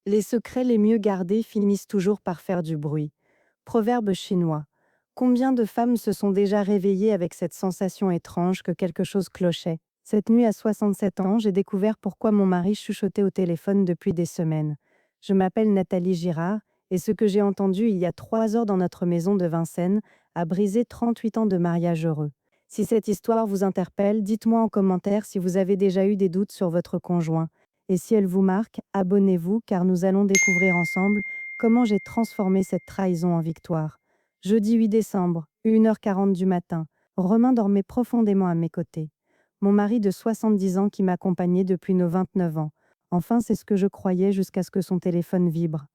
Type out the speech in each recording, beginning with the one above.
Les secrets les mieux gardés finissent toujours par faire du bruit. Proverbe chinois. Combien de femmes se sont déjà réveillées avec cette sensation étrange que quelque chose clochait? Cette nuit à 67 ans, j'ai découvert pourquoi mon mari chuchotait au téléphone depuis des semaines. Je m'appelle Nathalie Girard, et ce que j'ai entendu il y a 3 heures dans notre maison de Vincennes a brisé 38 ans de mariage heureux. Si cette histoire vous interpelle, dites-moi en commentaire si vous avez déjà eu des doutes sur votre conjoint. Et si elle vous marque, abonnez-vous car nous allons découvrir ensemble comment j'ai transformé cette trahison en victoire. Jeudi 8 décembre, 1h40 du matin, Romain dormait profondément à mes côtés. Mon mari de 70 ans qui m'accompagnait depuis nos 29 ans. Enfin, c'est ce que je croyais jusqu'à ce que son téléphone vibre.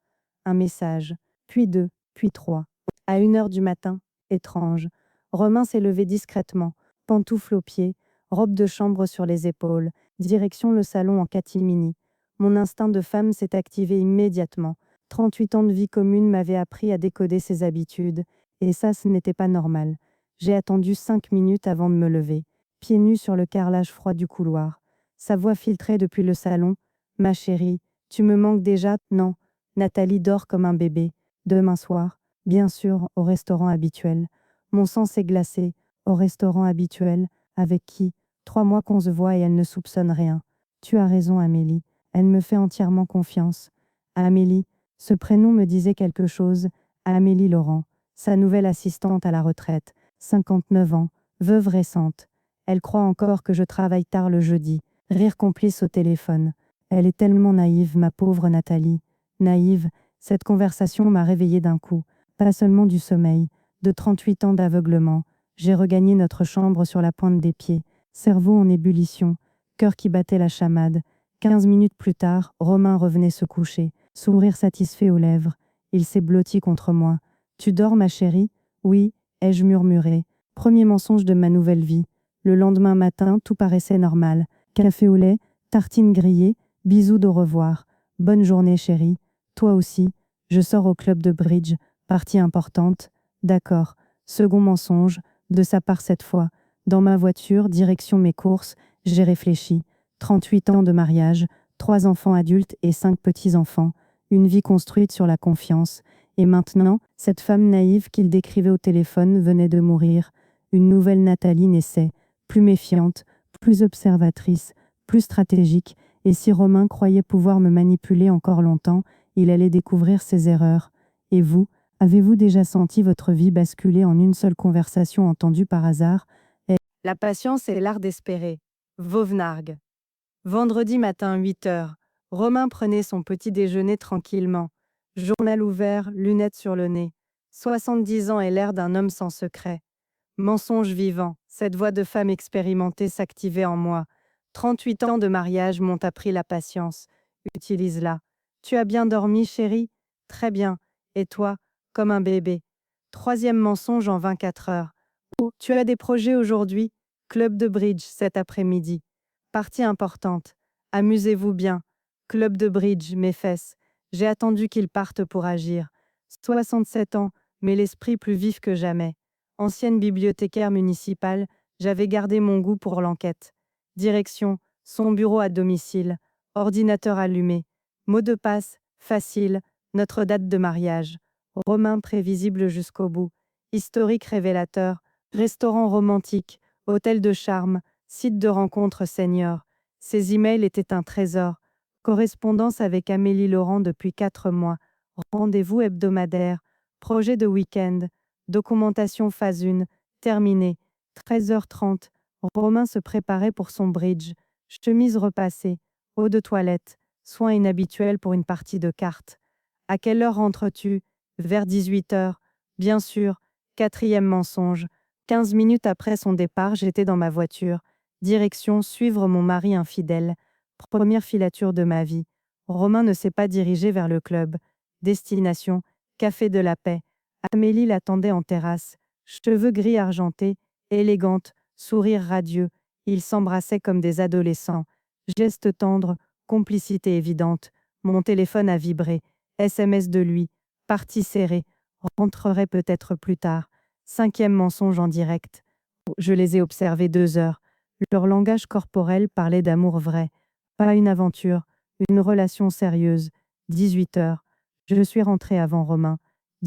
Un message, puis deux, puis trois. À 1h du matin, étrange. Romain s'est levé discrètement, pantoufles aux pieds, robe de chambre sur les épaules, direction le salon en catimini. Mon instinct de femme s'est activé immédiatement. 38 ans de vie commune m'avaient appris à décoder ses habitudes, et ça, ce n'était pas normal. J'ai attendu 5 minutes avant de me lever, pieds nus sur le carrelage froid du couloir. Sa voix filtrait depuis le salon. « Ma chérie, tu me manques déjà ?» Non. Nathalie dort comme un bébé. Demain soir, bien sûr, au restaurant habituel. Mon sang s'est glacé. Au restaurant habituel. Avec qui? 3 mois qu'on se voit et elle ne soupçonne rien. Tu as raison, Amélie. Elle me fait entièrement confiance. Amélie, ce prénom me disait quelque chose. Amélie Laurent, sa nouvelle assistante à la retraite. 59 ans, veuve récente. Elle croit encore que je travaille tard le jeudi. Rire complice au téléphone. Elle est tellement naïve, ma pauvre Nathalie. Naïve, cette conversation m'a réveillée d'un coup. Pas seulement du sommeil, de 38 ans d'aveuglement. J'ai regagné notre chambre sur la pointe des pieds. Cerveau en ébullition, cœur qui battait la chamade. 15 minutes plus tard, Romain revenait se coucher, sourire satisfait aux lèvres. Il s'est blotti contre moi. « Tu dors, ma chérie ?»« Oui, ai-je murmuré. Premier mensonge de ma nouvelle vie. Le lendemain matin, tout paraissait normal. Café au lait, tartines grillées, bisous d'au revoir. Bonne journée, chérie. Toi aussi. Je sors au club de bridge. Partie importante. D'accord. Second mensonge, de sa part cette fois. Dans ma voiture, direction mes courses, j'ai réfléchi. 38 ans de mariage, 3 enfants adultes et 5 petits-enfants. Une vie construite sur la confiance. Et maintenant, cette femme naïve qu'il décrivait au téléphone venait de mourir. Une nouvelle Nathalie naissait, plus méfiante, plus observatrice, plus stratégique, et si Romain croyait pouvoir me manipuler encore longtemps, il allait découvrir ses erreurs. Et vous, avez-vous déjà senti votre vie basculer en une seule conversation entendue par hasard? La patience est l'art d'espérer. Vauvenargues. Vendredi matin, 8h. Romain prenait son petit déjeuner tranquillement. Journal ouvert, lunettes sur le nez. 70 ans et l'air d'un homme sans secret. Mensonge vivant, cette voix de femme expérimentée s'activait en moi. 38 ans de mariage m'ont appris la patience. Utilise-la. Tu as bien dormi, chérie? Très bien. Et toi? Comme un bébé. Troisième mensonge en 24 heures. Oh, tu as des projets aujourd'hui? Club de bridge cet après-midi. Partie importante. Amusez-vous bien. Club de bridge, mes fesses. J'ai attendu qu'ils partent pour agir. 67 ans, mais l'esprit plus vif que jamais. Ancienne bibliothécaire municipale, j'avais gardé mon goût pour l'enquête. Direction, son bureau à domicile. Ordinateur allumé. Mot de passe, facile. Notre date de mariage. Romain prévisible jusqu'au bout. Historique révélateur. Restaurant romantique. Hôtel de charme. Site de rencontre senior. Ces emails étaient un trésor. Correspondance avec Amélie Laurent depuis 4 mois. Rendez-vous hebdomadaire. Projet de week-end. Documentation phase 1. Terminé. 13h30. Romain se préparait pour son bridge. Chemise repassée. Eau de toilette. Soins inhabituels pour une partie de cartes. À quelle heure rentres-tu? Vers 18h. Bien sûr. Quatrième mensonge. 15 minutes après son départ, j'étais dans ma voiture. Direction, suivre mon mari infidèle. Première filature de ma vie. Romain ne s'est pas dirigé vers le club. Destination, Café de la Paix. Amélie l'attendait en terrasse. Cheveux gris argentés, élégante, sourire radieux. Ils s'embrassaient comme des adolescents. Gestes tendres, complicité évidente. Mon téléphone a vibré. SMS de lui. Partie serrée. Rentrerai peut-être plus tard. 5e mensonge en direct. Je les ai observés 2 heures. Leur langage corporel parlait d'amour vrai. Pas une aventure, une relation sérieuse. 18 heures. Je suis rentrée avant Romain.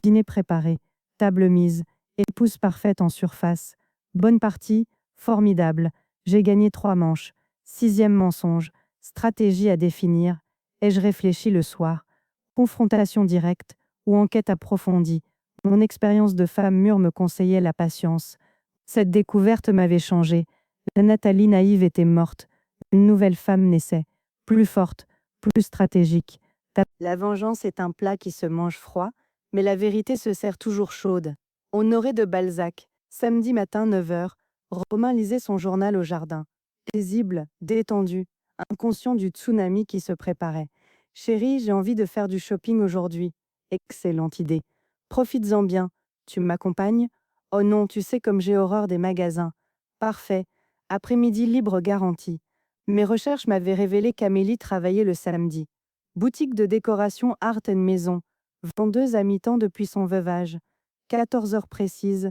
Dîner préparé, table mise, épouse parfaite en surface. Bonne partie, formidable. J'ai gagné 3 manches. 6e mensonge, stratégie à définir. Ai-je réfléchi le soir? Confrontation directe ou enquête approfondie? Mon expérience de femme mûre me conseillait la patience. Cette découverte m'avait changé. La Nathalie naïve était morte. Une nouvelle femme naissait, plus forte, plus stratégique. La vengeance est un plat qui se mange froid, mais la vérité se sert toujours chaude. Honoré de Balzac, samedi matin 9 heures, Romain lisait son journal au jardin. Paisible, détendu, inconscient du tsunami qui se préparait. Chérie, j'ai envie de faire du shopping aujourd'hui. Excellente idée. Profites-en bien. Tu m'accompagnes? Oh non, tu sais comme j'ai horreur des magasins. Parfait. Après-midi libre garanti. Mes recherches m'avaient révélé qu'Amélie travaillait le samedi. Boutique de décoration Art & Maison. Vendeuse à mi-temps depuis son veuvage. 14 heures précises.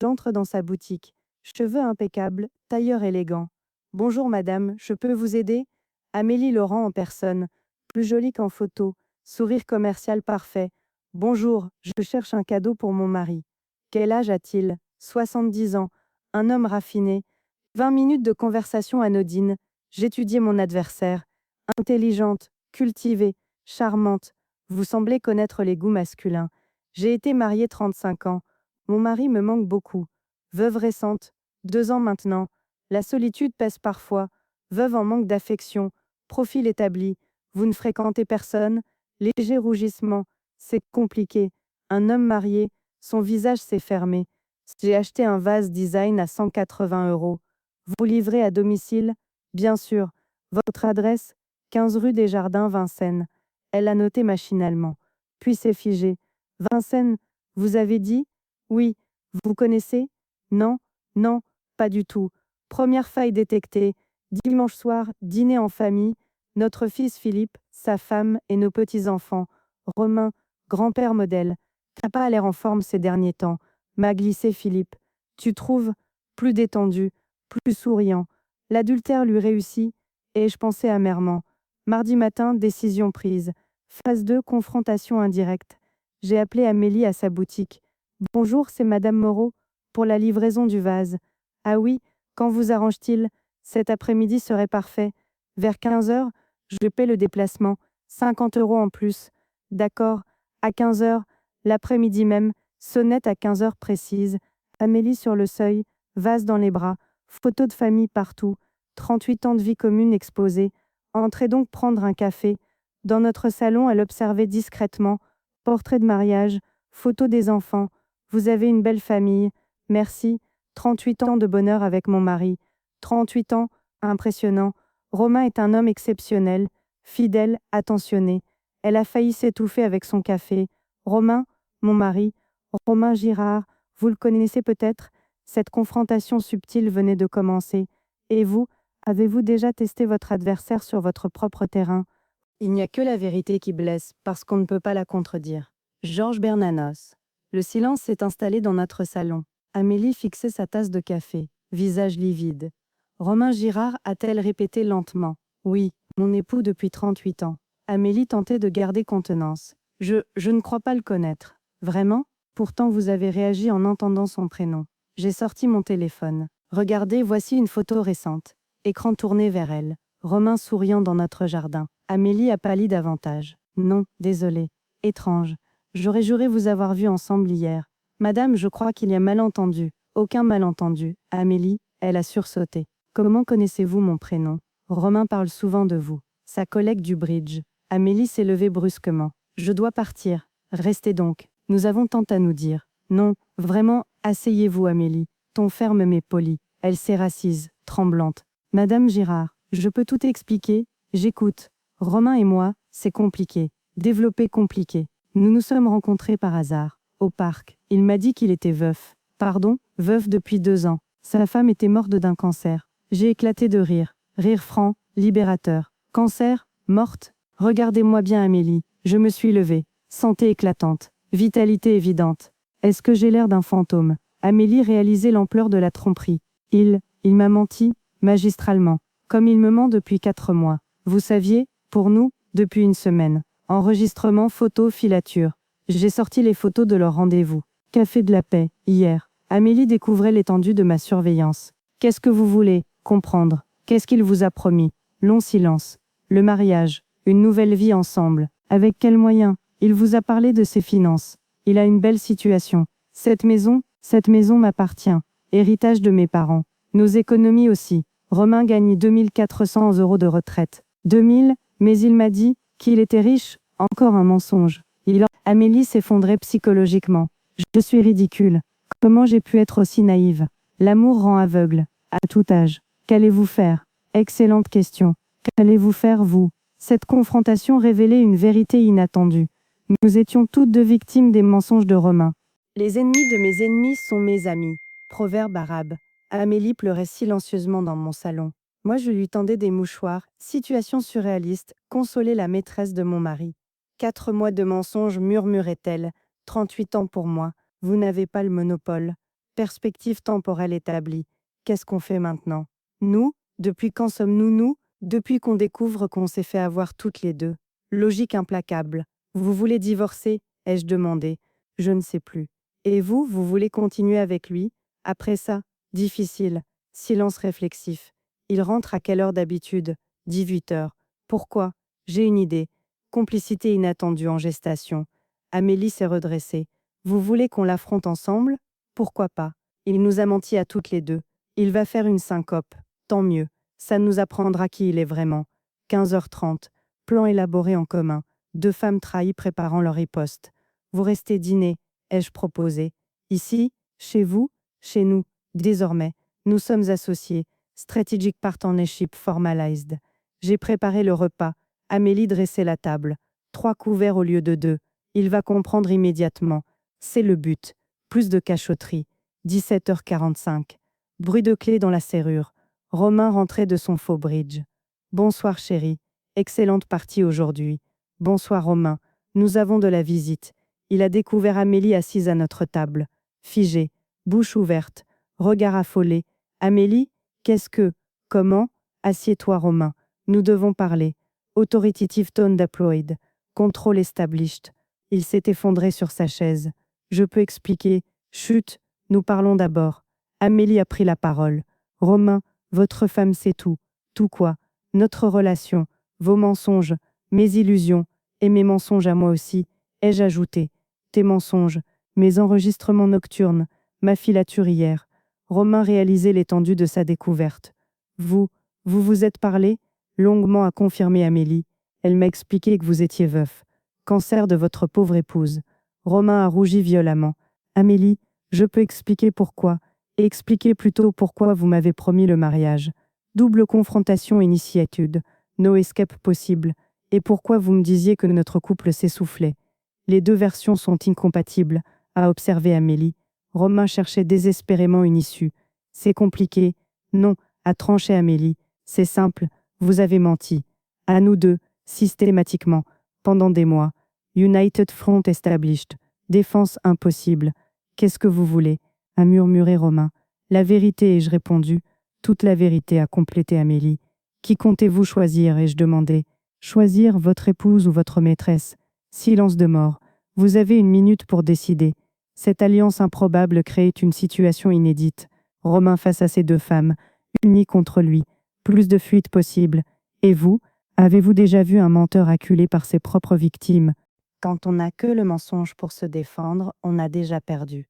J'entre dans sa boutique. Cheveux impeccables, tailleur élégant. Bonjour madame, je peux vous aider? Amélie Laurent en personne. Plus jolie qu'en photo. Sourire commercial parfait. Bonjour, je cherche un cadeau pour mon mari. Quel âge a-t-il? 70 ans. Un homme raffiné. 20 minutes de conversation anodine. J'étudiais mon adversaire. Intelligente, cultivée, charmante. Vous semblez connaître les goûts masculins. J'ai été mariée 35 ans. Mon mari me manque beaucoup. Veuve récente, 2 ans maintenant. La solitude pèse parfois. Veuve en manque d'affection. Profil établi. Vous ne fréquentez personne. Léger rougissement. C'est compliqué. Un homme marié. Son visage s'est fermé. J'ai acheté un vase design à 180 €. Vous livrez à domicile? Bien sûr. Votre adresse? 15 rue des Jardins, Vincennes. Elle a noté machinalement. Puis s'est figée. Vincennes, vous avez dit? Oui. Vous connaissez? Non, non, pas du tout. Première faille détectée. Dimanche soir, dîner en famille. Notre fils Philippe, sa femme et nos petits-enfants. Romain, grand-père modèle. T'as pas l'air en forme ces derniers temps, m'a glissé Philippe. Tu trouves? Plus détendu, plus souriant. L'adultère lui réussit, et je pensais amèrement. Mardi matin, décision prise. Phase 2, confrontation indirecte. J'ai appelé Amélie à sa boutique. Bonjour, c'est Madame Moreau, pour la livraison du vase. Ah oui, quand vous arrange-t-il? Cet après-midi serait parfait. Vers 15 heures, je paie le déplacement. 50 € en plus. D'accord. À 15 heures, l'après-midi même, sonnette à 15 heures précises. Amélie sur le seuil, vase dans les bras, photos de famille partout, 38 ans de vie commune exposés. Entrez donc prendre un café. Dans notre salon, elle observait discrètement. Portrait de mariage, photos des enfants. Vous avez une belle famille. Merci. 38 ans de bonheur avec mon mari. 38 ans, impressionnant. Romain est un homme exceptionnel, fidèle, attentionné. Elle a failli s'étouffer avec son café. Romain, mon mari, Romain Girard, vous le connaissez peut-être? Cette confrontation subtile venait de commencer. Et vous, avez-vous déjà testé votre adversaire sur votre propre terrain? Il n'y a que la vérité qui blesse, parce qu'on ne peut pas la contredire. Georges Bernanos. Le silence s'est installé dans notre salon. Amélie fixait sa tasse de café, visage livide. Romain Girard a-t-elle répété lentement. Oui, mon époux depuis 38 ans. Amélie tentait de garder contenance. Je ne crois pas le connaître. Vraiment? Pourtant vous avez réagi en entendant son prénom. J'ai sorti mon téléphone. Regardez, voici une photo récente. Écran tourné vers elle. Romain souriant dans notre jardin. Amélie a pâli davantage. Non, désolé. Étrange. J'aurais juré vous avoir vu ensemble hier. Madame, je crois qu'il y a malentendu. Aucun malentendu. Amélie, elle a sursauté. Comment connaissez-vous mon prénom? Romain parle souvent de vous. Sa collègue du bridge. Amélie s'est levée brusquement. Je dois partir. Restez donc. Nous avons tant à nous dire. Non, vraiment, asseyez-vous Amélie. Ton ferme mais poli. Elle s'est rassise, tremblante. Madame Girard, je peux tout expliquer? J'écoute. Romain et moi, c'est compliqué. Développé compliqué. Nous nous sommes rencontrés par hasard. Au parc. Il m'a dit qu'il était veuf. Pardon, veuf depuis 2 ans. Sa femme était morte d'un cancer. J'ai éclaté de rire. Rire franc, libérateur. Cancer? Morte? Regardez-moi bien Amélie. Je me suis levée. Santé éclatante. Vitalité évidente. Est-ce que j'ai l'air d'un fantôme? Amélie réalisait l'ampleur de la tromperie. Il m'a menti, magistralement. Comme il me ment depuis 4 mois. Vous saviez, pour nous, depuis 1 semaine. Enregistrement, photo, filature. J'ai sorti les photos de leur rendez-vous. Café de la paix, hier. Amélie découvrait l'étendue de ma surveillance. Qu'est-ce que vous voulez comprendre? Qu'est-ce qu'il vous a promis? Long silence. Le mariage. Une nouvelle vie ensemble. Avec quels moyens? Il vous a parlé de ses finances. Il a une belle situation. Cette maison m'appartient. Héritage de mes parents. Nos économies aussi. Romain gagne 2400 € de retraite. 2000, mais il m'a dit qu'il était riche. Encore un mensonge. Amélie s'effondrait psychologiquement. Je suis ridicule. Comment j'ai pu être aussi naïve? L'amour rend aveugle. À tout âge. Qu'allez-vous faire? Excellente question. Qu'allez-vous faire, vous? Cette confrontation révélait une vérité inattendue. Nous étions toutes deux victimes des mensonges de Romain. Les ennemis de mes ennemis sont mes amis. Proverbe arabe. Amélie pleurait silencieusement dans mon salon. Moi, je lui tendais des mouchoirs. Situation surréaliste. Consoler la maîtresse de mon mari. 4 mois de mensonges, murmurait-elle. 38 ans pour moi. Vous n'avez pas le monopole. Perspective temporelle établie. Qu'est-ce qu'on fait maintenant? Nous? Depuis quand sommes-nous nous? Depuis qu'on découvre qu'on s'est fait avoir toutes les deux. Logique implacable. Vous voulez divorcer? Ai-je demandé. Je ne sais plus. Et vous, vous voulez continuer avec lui? Après ça? Difficile. Silence réflexif. Il rentre à quelle heure d'habitude? 18 heures. Pourquoi? J'ai une idée. Complicité inattendue en gestation. Amélie s'est redressée. Vous voulez qu'on l'affronte ensemble? Pourquoi pas? Il nous a menti à toutes les deux. Il va faire une syncope. Tant mieux. Ça nous apprendra qui il est vraiment. 15h30. Plan élaboré en commun. 2 femmes trahies préparant leur riposte. Vous restez dîner, ai-je proposé. Ici? Chez vous? Chez nous. Désormais, nous sommes associés. Strategic partnership formalized. J'ai préparé le repas. Amélie dressait la table. 3 couverts au lieu de 2. Il va comprendre immédiatement. C'est le but. Plus de cachotterie. 17h45. Bruit de clé dans la serrure. Romain rentrait de son faux bridge. Bonsoir chérie. Excellente partie aujourd'hui. Bonsoir Romain. Nous avons de la visite. Il a découvert Amélie assise à notre table. Figée. Bouche ouverte. Regard affolé. Amélie? Qu'est-ce que? Comment? Assieds-toi Romain. Nous devons parler. Authoritative tone deployed. Contrôle established. Il s'est effondré sur sa chaise. Je peux expliquer. Chut. Nous parlons d'abord. Amélie a pris la parole. Romain, votre femme sait tout. Tout quoi? Notre relation, vos mensonges, mes illusions, et mes mensonges à moi aussi, ai-je ajouté. Tes mensonges, mes enregistrements nocturnes, ma filature hier. Romain réalisait l'étendue de sa découverte. Vous vous êtes parlé? Longuement a confirmé Amélie. Elle m'a expliqué que vous étiez veuf. Cancer de votre pauvre épouse. Romain a rougi violemment. Amélie, je peux expliquer pourquoi, et expliquer plutôt pourquoi vous m'avez promis le mariage. Double confrontation initiatude, no escape possible, et pourquoi vous me disiez que notre couple s'essoufflait. Les 2 versions sont incompatibles, a observé Amélie. Romain cherchait désespérément une issue. C'est compliqué. Non, a tranché Amélie. C'est simple, vous avez menti. À nous deux, systématiquement, pendant des mois. United Front established. Défense impossible. Qu'est-ce que vous voulez? A murmuré Romain. La vérité, ai-je répondu. Toute la vérité, a complété Amélie. Qui comptez-vous choisir, ai-je demandé. Choisir votre épouse ou votre maîtresse. Silence de mort. Vous avez 1 minute pour décider. Cette alliance improbable créait une situation inédite. Romain face à ces 2 femmes, unies contre lui. Plus de fuites possibles. Et vous, avez-vous déjà vu un menteur acculé par ses propres victimes? Quand on n'a que le mensonge pour se défendre, on a déjà perdu.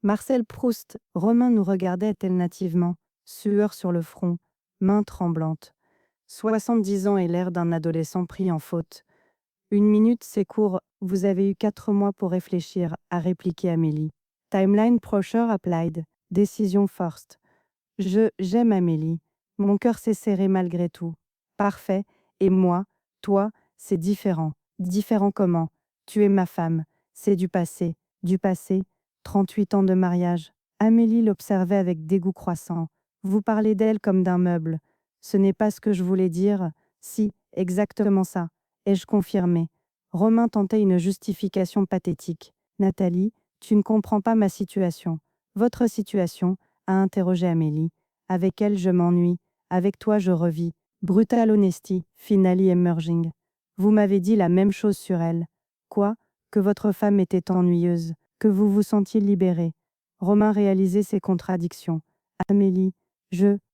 Marcel Proust, Romain nous regardait alternativement, sueur sur le front, main tremblante. 70 ans et l'air d'un adolescent pris en faute. 1 minute, c'est court, vous avez eu 4 mois pour réfléchir, a répliqué Amélie. Timeline pressure applied, décision forced. J'aime Amélie. Mon cœur s'est serré malgré tout. Parfait. Et moi, toi, c'est différent. Différent comment? Tu es ma femme. C'est du passé. Du passé. 38 ans de mariage. Amélie l'observait avec dégoût croissant. Vous parlez d'elle comme d'un meuble. Ce n'est pas ce que je voulais dire. Si, exactement ça. Ai-je confirmé? Romain tentait une justification pathétique. Nathalie, tu ne comprends pas ma situation. Votre situation, a interrogé Amélie. Avec elle, je m'ennuie. Avec toi, je revis. Brutal honesty, finally emerging. Vous m'avez dit la même chose sur elle. Quoi? Que votre femme était ennuyeuse, que vous vous sentiez libérée. Romain réalisait ses contradictions. Amélie,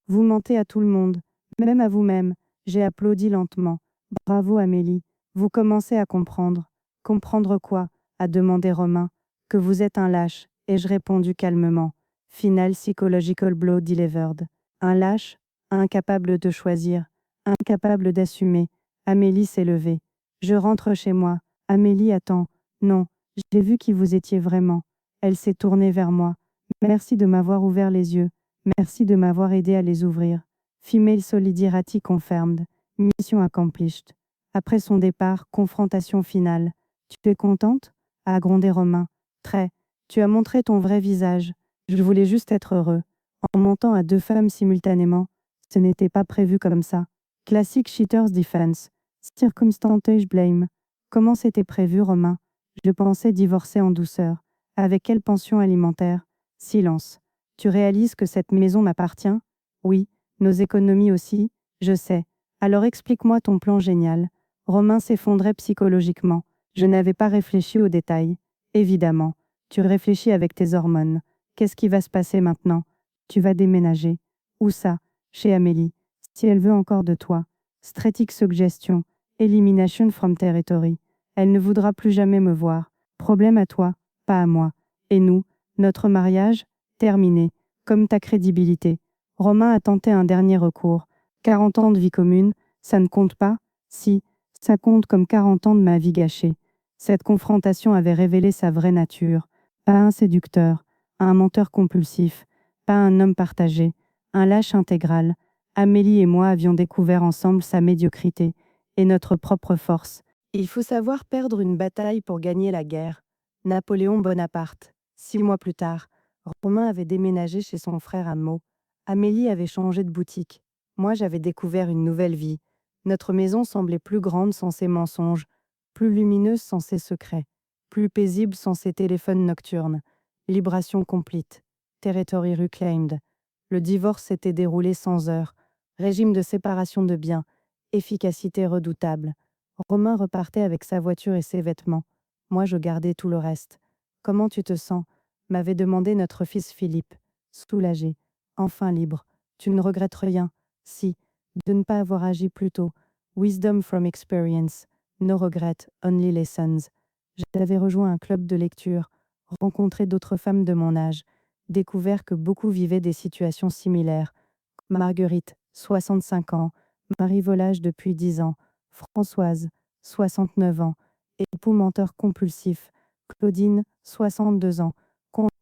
vous mentez à tout le monde, même à vous-même. J'ai applaudi lentement. Bravo Amélie, vous commencez à comprendre. Comprendre quoi? A demandé Romain. Que vous êtes un lâche, ai-je répondu calmement. Final psychological blow delivered. Un lâche, incapable de choisir, incapable d'assumer. Amélie s'est levée. Je rentre chez moi. Amélie attend. Non, j'ai vu qui vous étiez vraiment. Elle s'est tournée vers moi. Merci de m'avoir ouvert les yeux. Merci de m'avoir aidé à les ouvrir. Female solidarity confirmed. Mission accomplished. Après son départ, confrontation finale. Tu es contente? A grondé Romain. Très. Tu as montré ton vrai visage. Je voulais juste être heureux. En mentant à deux femmes simultanément, ce n'était pas prévu comme ça. Classic cheater's defense. Circumstantial blame. Comment c'était prévu, Romain? Je pensais divorcer en douceur. Avec quelle pension alimentaire? Silence. Tu réalises que cette maison m'appartient? Oui. Nos économies aussi? Je sais. Alors explique-moi ton plan génial. Romain s'effondrait psychologiquement. Je n'avais pas réfléchi aux détails. Évidemment. Tu réfléchis avec tes hormones. Qu'est-ce qui va se passer maintenant? Tu vas déménager. Où ça? Chez Amélie. Si elle veut encore de toi. Strategic suggestion. Elimination from territory. Elle ne voudra plus jamais me voir. Problème à toi, pas à moi. Et nous, notre mariage? Terminé. Comme ta crédibilité. Romain a tenté un dernier recours. 40 ans de vie commune, ça ne compte pas? Si, ça compte comme 40 ans de ma vie gâchée. Cette confrontation avait révélé sa vraie nature. Pas un séducteur, un menteur compulsif, pas un homme partagé, un lâche intégral. Amélie et moi avions découvert ensemble sa médiocrité et notre propre force. Il faut savoir perdre une bataille pour gagner la guerre. Napoléon Bonaparte. 6 mois plus tard, Romain avait déménagé chez son frère à Meaux. Amélie avait changé de boutique. Moi, j'avais découvert une nouvelle vie. Notre maison semblait plus grande sans ses mensonges, plus lumineuse sans ses secrets, plus paisible sans ses téléphones nocturnes. Libération complète. Territory reclaimed. Le divorce s'était déroulé sans heure. Régime de séparation de biens. Efficacité redoutable. Romain repartait avec sa voiture et ses vêtements. Moi, je gardais tout le reste. Comment tu te sens? M'avait demandé notre fils Philippe. Soulagé. Enfin libre. Tu ne regrettes rien? Si. De ne pas avoir agi plus tôt. Wisdom from experience. No regret, only lessons. J'avais rejoint un club de lecture, rencontré d'autres femmes de mon âge, découvert que beaucoup vivaient des situations similaires. Marguerite, 65 ans, mari volage depuis 10 ans. Françoise, 69 ans, époux menteur compulsif. Claudine, 62 ans,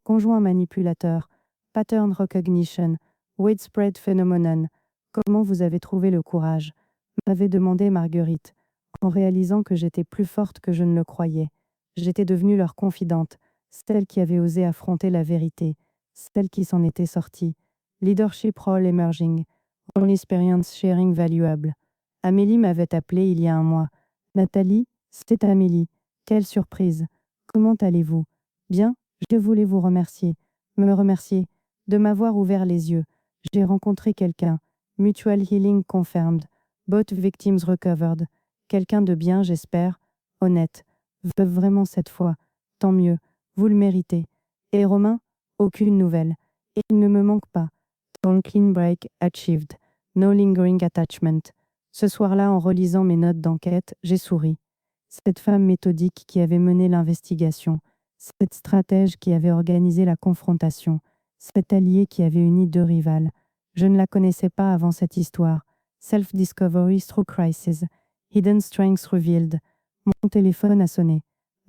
conjoint manipulateur. Pattern recognition, widespread phenomenon. Comment vous avez trouvé le courage? M'avait demandé Marguerite, en réalisant que j'étais plus forte que je ne le croyais. J'étais devenue leur confidente, celle qui avait osé affronter la vérité, celle qui s'en était sortie. Leadership role emerging, all experience sharing valuable. Amélie m'avait appelée il y a un mois. Nathalie, c'est Amélie. Quelle surprise. Comment allez-vous? Bien, je voulais vous remercier. Me remercier de m'avoir ouvert les yeux. J'ai rencontré quelqu'un. Mutual healing confirmed. Both victims recovered. Quelqu'un de bien, j'espère. Honnête. Veuve vraiment cette fois. Tant mieux. Vous le méritez. Et Romain? Aucune nouvelle. Et il ne me manque pas. Ton clean break achieved. No lingering attachment. Ce soir-là, en relisant mes notes d'enquête, j'ai souri. Cette femme méthodique qui avait mené l'investigation, cette stratège qui avait organisé la confrontation, cet allié qui avait uni deux rivales. Je ne la connaissais pas avant cette histoire. Self-discovery through crisis. Hidden strengths revealed. Mon téléphone a sonné.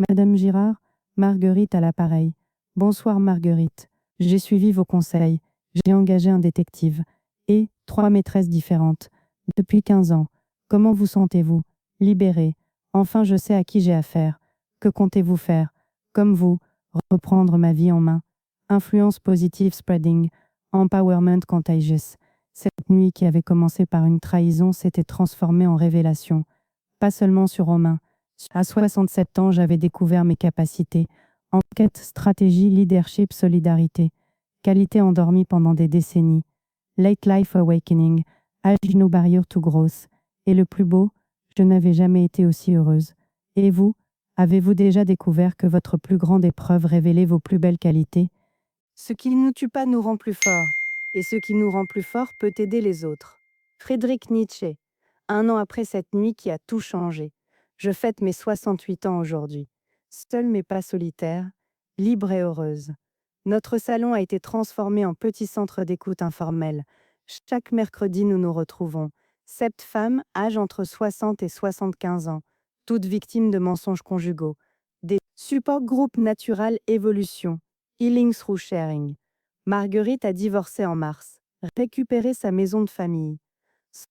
Madame Girard? Marguerite à l'appareil. Bonsoir Marguerite. J'ai suivi vos conseils. J'ai engagé un détective. Et 3 maîtresses différentes. Depuis 15 ans. Comment vous sentez-vous? Libérée. Enfin je sais à qui j'ai affaire. Que comptez-vous faire? Comme vous, reprendre ma vie en main. Influence positive spreading. Empowerment contagious. Cette nuit qui avait commencé par une trahison s'était transformée en révélation. Pas seulement sur Romain. À 67 ans, j'avais découvert mes capacités. Enquête, stratégie, leadership, solidarité. Qualité endormie pendant des décennies. Late life awakening. Age no barrier to growth. Et le plus beau, Je n'avais jamais été aussi heureuse. Et vous, avez-vous déjà découvert que votre plus grande épreuve révélait vos plus belles qualités? Ce qui ne nous tue pas nous rend plus forts, et ce qui nous rend plus forts peut aider les autres. Friedrich Nietzsche. Un an après cette nuit qui a tout changé. Je fête mes 68 ans aujourd'hui. Seule mais pas solitaire, libre et heureuse. Notre salon a été transformé en petit centre d'écoute informel. Chaque mercredi, nous nous retrouvons. 7 femmes, âge entre 60 et 75 ans, toutes victimes de mensonges conjugaux. Des support groupe Natural Evolution, Healing through Sharing. Marguerite a divorcé en mars, récupéré sa maison de famille.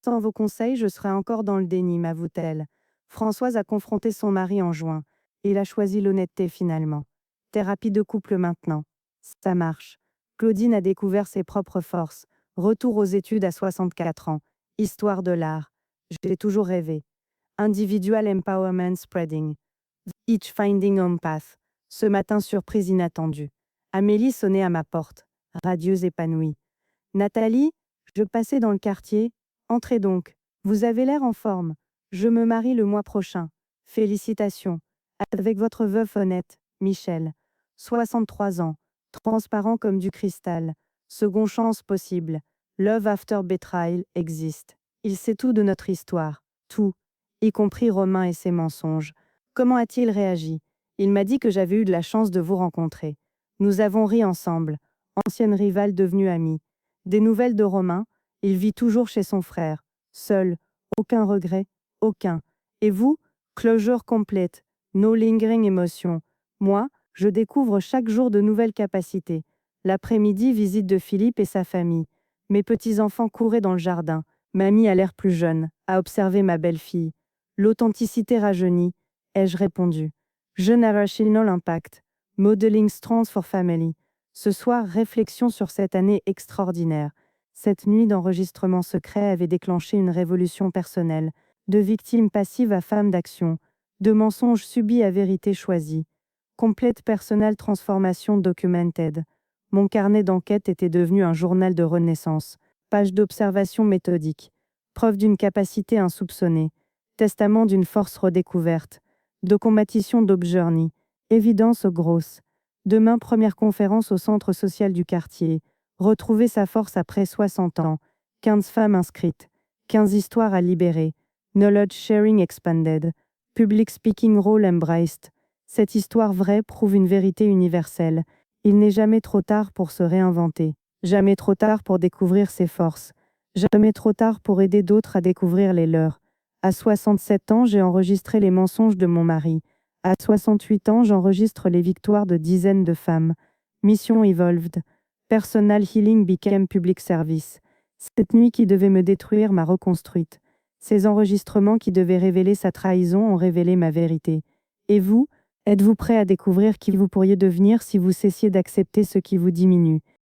Sans vos conseils, je serais encore dans le déni, m'avoue-t-elle. Françoise a confronté son mari en juin. Il a choisi l'honnêteté finalement. Thérapie de couple maintenant. Ça marche. Claudine a découvert ses propres forces. Retour aux études à 64 ans. Histoire de l'art. J'ai toujours rêvé. Individual Empowerment Spreading. Each Finding Home Path. Ce matin, surprise inattendue. Amélie sonnait à ma porte, radieuse épanouie. Nathalie, je passais dans le quartier. Entrez donc. Vous avez l'air en forme. Je me marie le mois prochain. Félicitations. Avec votre veuf honnête, Michel. 63 ans. Transparent comme du cristal. Second chance possible. Love after betrayal existe. Il sait tout de notre histoire. Tout. Y compris Romain et ses mensonges. Comment a-t-il réagi? Il m'a dit que j'avais eu de la chance de vous rencontrer. Nous avons ri ensemble. Ancienne rivale devenue amie. Des nouvelles de Romain, il vit toujours chez son frère. Seul. Aucun regret. Aucun. Et vous? Closure complète. No lingering émotion. Moi, je découvre chaque jour de nouvelles capacités. L'après-midi, visite de Philippe et sa famille. Mes petits-enfants couraient dans le jardin. Mamie a l'air plus jeune, a observé ma belle-fille. L'authenticité rajeunit, ai-je répondu. Generational Impact. Modeling Strengths for Family. Ce soir, réflexion sur cette année extraordinaire. Cette nuit d'enregistrement secret avait déclenché une révolution personnelle, de victime passive à femme d'action, de mensonges subis à vérité choisie. Complete personal transformation documented. Mon carnet d'enquête était devenu un journal de renaissance, page d'observation méthodique, preuve d'une capacité insoupçonnée, testament d'une force redécouverte, documentation d'Objourney, évidence grosse. Demain, première conférence au centre social du quartier. Retrouver sa force après 60 ans. 15 femmes inscrites. 15 histoires à libérer. Knowledge sharing expanded. Public speaking role embraced. Cette histoire vraie prouve une vérité universelle. Il n'est jamais trop tard pour se réinventer. Jamais trop tard pour découvrir ses forces. Jamais trop tard pour aider d'autres à découvrir les leurs. À 67 ans, j'ai enregistré les mensonges de mon mari. À 68 ans, j'enregistre les victoires de dizaines de femmes. Mission evolved. Personal healing became public service. Cette nuit qui devait me détruire m'a reconstruite. Ces enregistrements qui devaient révéler sa trahison ont révélé ma vérité. Et vous, êtes-vous prêt à découvrir qui vous pourriez devenir si vous cessiez d'accepter ce qui vous diminue?